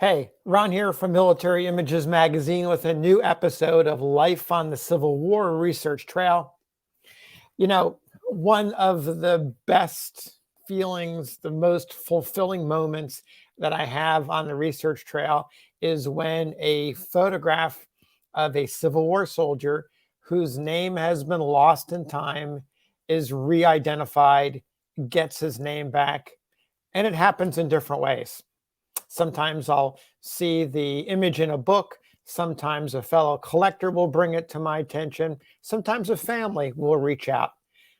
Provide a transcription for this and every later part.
Hey, Ron here from Military Images Magazine with a new episode of Life on the Civil War Research Trail. You know, one of the best feelings, the most fulfilling moments that I have on the research trail is when a photograph of a Civil War soldier whose name has been lost in time is re-identified, gets his name back, and it happens in different ways. Sometimes I'll see the image in a book. Sometimes a fellow collector will bring it to my attention. Sometimes a family will reach out.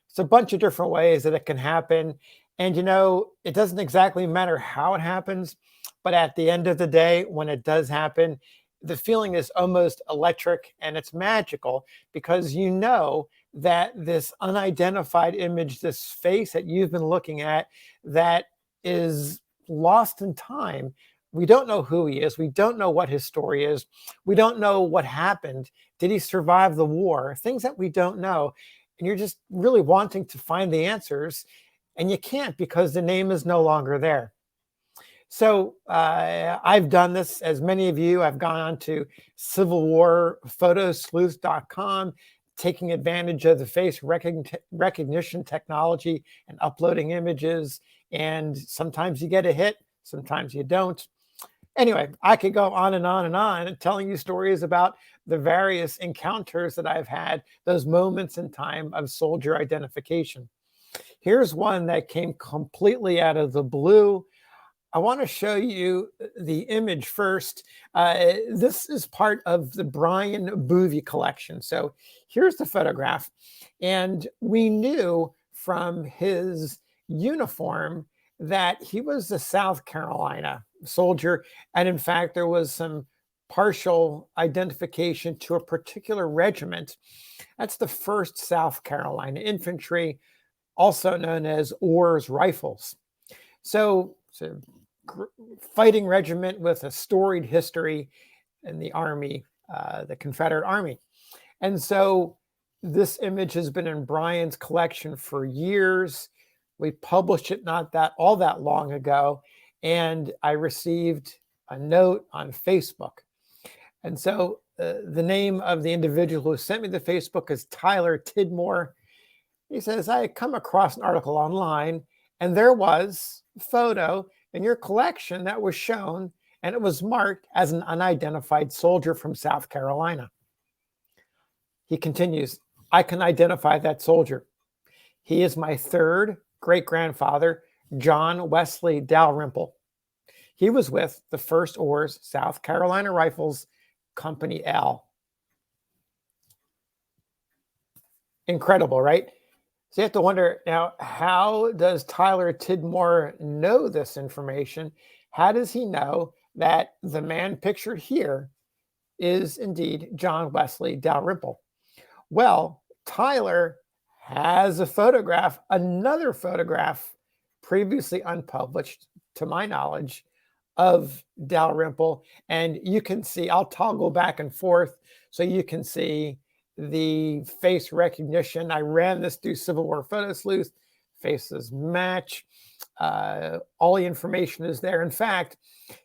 It's a bunch of different ways that it can happen. And it doesn't exactly matter how it happens, but at the end of the day, when it does happen, the feeling is almost electric and it's magical because you know that this unidentified image, this face that you've been looking at, that is lost in time. We don't know who he is. We don't know what his story is. We don't know what happened. Did he survive the war? Things that we don't know. And you're just really wanting to find the answers. And you can't because the name is no longer there. So I've done this, as many of you. I've gone on to Civil War Photosleuth.com, taking advantage of the face recognition technology and uploading images. And sometimes you get a hit, sometimes you don't. Anyway, I could go on and on and on telling you stories about the various encounters that I've had, those moments in time of soldier identification. Here's one that came completely out of the blue. I want to show you the image first. This is part of the Brian Boeve collection. So here's the photograph. And we knew from his uniform that he was a South Carolina soldier. And in fact, there was some partial identification to a particular regiment. That's the 1st South Carolina Infantry, also known as Orr's Rifles. So it's a fighting regiment with a storied history in the Army, the Confederate Army. And so this image has been in Brian's collection for years. We published it not all that long ago, and I received a note on Facebook. And so the name of the individual who sent me the Facebook is Tyler Tidmore. He says, I had come across an article online, and there was a photo in your collection that was shown, and it was marked as an unidentified soldier from South Carolina. He continues, I can identify that soldier. He is my 3rd great-grandfather, John Wesley Dalrymple. He was with the 1st Orr's South Carolina Rifles, Company L. Incredible, right? So you have to wonder now, how does Tyler Tidmore know this information? How does he know that the man pictured here is indeed John Wesley Dalrymple? Well, Tyler has a photograph, another photograph previously unpublished, to my knowledge, of Dalrymple. And you can see, I'll toggle back and forth so you can see the face recognition. I ran this through Civil War Photo Sleuth. Faces match. All the information is there. In fact,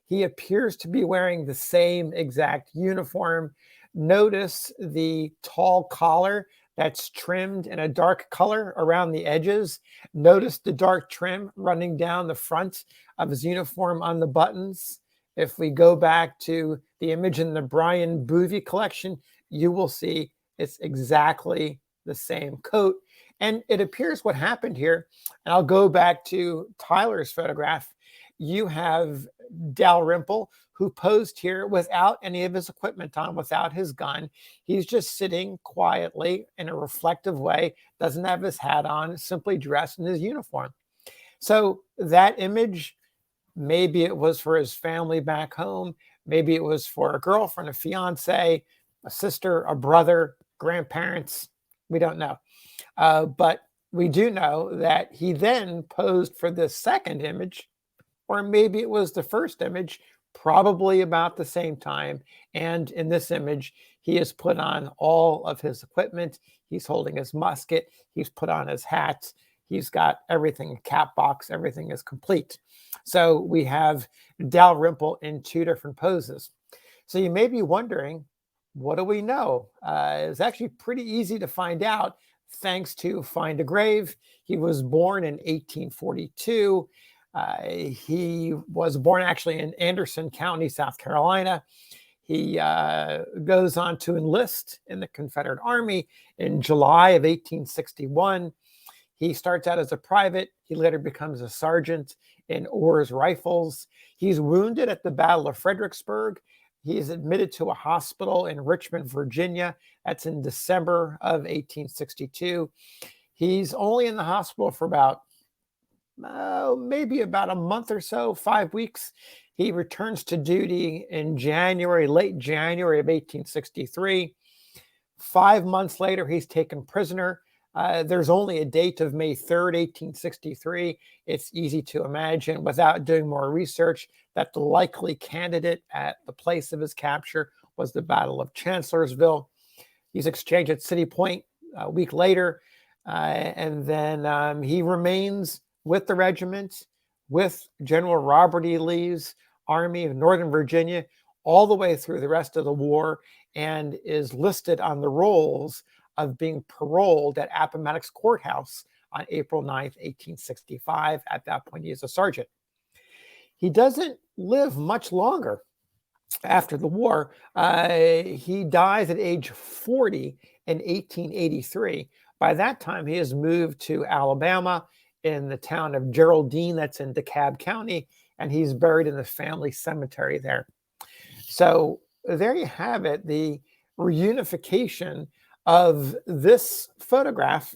he appears to be wearing the same exact uniform. Notice the tall collar that's trimmed in a dark color around the edges. Notice the dark trim running down the front of his uniform on the buttons. If we go back to the image in the Brian Boeve collection, you will see it's exactly the same coat. And it appears what happened here, and I'll go back to Tyler's photograph. You have Dalrymple, who posed here without any of his equipment on, without his gun. He's just sitting quietly in a reflective way, doesn't have his hat on, simply dressed in his uniform. So that image, maybe it was for his family back home. Maybe it was for a girlfriend, a fiance, a sister, a brother, grandparents. We don't know. But we do know that he then posed for this second image, or maybe it was the first image, probably about the same time. And in this image, he has put on all of his equipment. He's holding his musket. He's put on his hat. He's got everything, cap box, everything is complete. So we have Dalrymple in two different poses. So you may be wondering, what do we know? It's actually pretty easy to find out thanks to Find a Grave. He was born in 1842. He was born actually in Anderson County, South Carolina. He goes on to enlist in the Confederate Army in July of 1861. He starts out as a private. He later becomes a sergeant in Orr's Rifles. He's wounded at the Battle of Fredericksburg. He is admitted to a hospital in Richmond, Virginia. That's in December of 1862. He's only in the hospital for about maybe about a month or so, 5 weeks. He returns to duty in late January of 1863. 5 months later, he's taken prisoner. There's only a date of May 3rd, 1863. It's easy to imagine, without doing more research, that the likely candidate at the place of his capture was the Battle of Chancellorsville. He's exchanged at City Point a week later, and then he remains with the regiment, with General Robert E. Lee's Army of Northern Virginia, all the way through the rest of the war, and is listed on the rolls of being paroled at Appomattox Courthouse on April 9th, 1865. At that point, he is a sergeant. He doesn't live much longer after the war. He dies at age 40 in 1883. By that time, he has moved to Alabama in the town of Geraldine, that's in DeKalb County, and he's buried in the family cemetery there. So there you have it, the reunification of this photograph,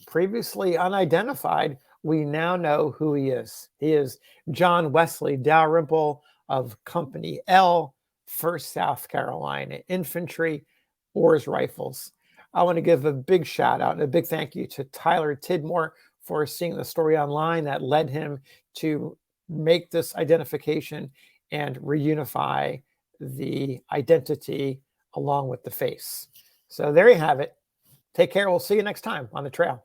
previously unidentified. We now know who he is. He is John Wesley Dalrymple of Company L, 1st South Carolina Infantry, Orr's Rifles. I want to give a big shout out and a big thank you to Tyler Tidmore for seeing the story online that led him to make this identification and reunify the identity along with the face. So there you have it. Take care. We'll see you next time on the trail.